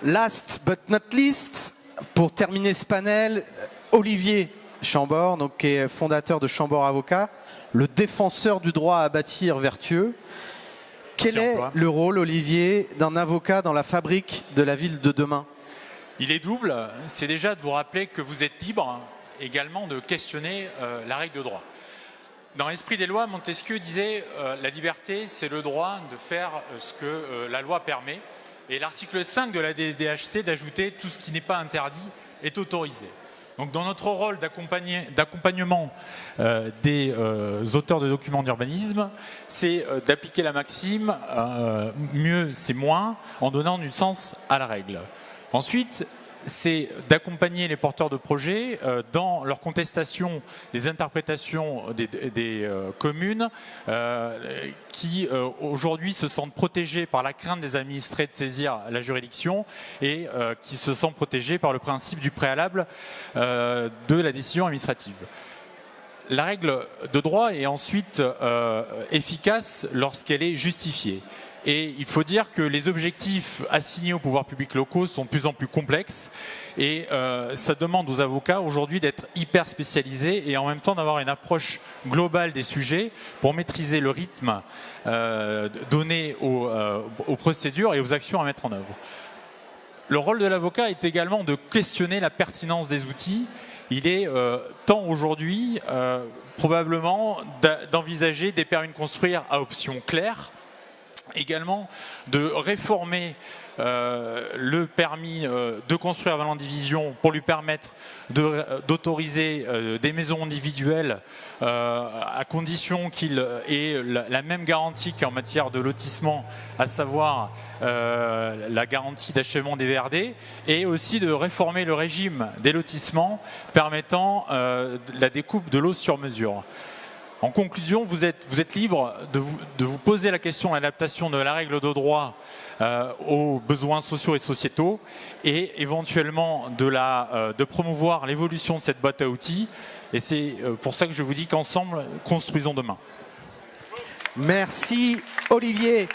last but not least, pour terminer ce panel, Olivier Chambord, donc, qui est fondateur de Chambord Avocat, le défenseur du droit à bâtir vertueux. Quel est le rôle, Olivier, d'un avocat dans la fabrique de la ville de demain? Il est double. C'est déjà de vous rappeler que vous êtes libre, également de questionner la règle de droit. Dans l'esprit des lois, Montesquieu disait la liberté, c'est le droit de faire ce que la loi permet. Et l'article 5 de la DDHC d'ajouter tout ce qui n'est pas interdit est autorisé. Donc dans notre rôle d'accompagnement des auteurs de documents d'urbanisme, c'est d'appliquer la maxime mieux c'est moins en donnant du sens à la règle. Ensuite, c'est d'accompagner les porteurs de projets dans leur contestation des interprétations des communes qui aujourd'hui se sentent protégés par la crainte des administrés de saisir la juridiction et qui se sentent protégés par le principe du préalable de la décision administrative. La règle de droit est ensuite efficace lorsqu'elle est justifiée. Et il faut dire que les objectifs assignés aux pouvoirs publics locaux sont de plus en plus complexes et ça demande aux avocats aujourd'hui d'être hyper spécialisés et en même temps d'avoir une approche globale des sujets pour maîtriser le rythme donné aux procédures et aux actions à mettre en œuvre. Le rôle de l'avocat est également de questionner la pertinence des outils. Il est temps aujourd'hui probablement d'envisager des permis de construire à option claire, également de réformer le permis de construire avant l'indivision pour lui permettre d'autoriser des maisons individuelles à condition qu'il ait la même garantie qu'en matière de lotissement, à savoir la garantie d'achèvement des VRD, et aussi de réformer le régime des lotissements permettant la découpe de l'eau sur mesure. En conclusion, vous êtes libre de vous poser la question de l'adaptation de la règle de droit aux besoins sociaux et sociétaux et éventuellement de promouvoir l'évolution de cette boîte à outils. Et c'est pour ça que je vous dis qu'ensemble, construisons demain. Merci Olivier.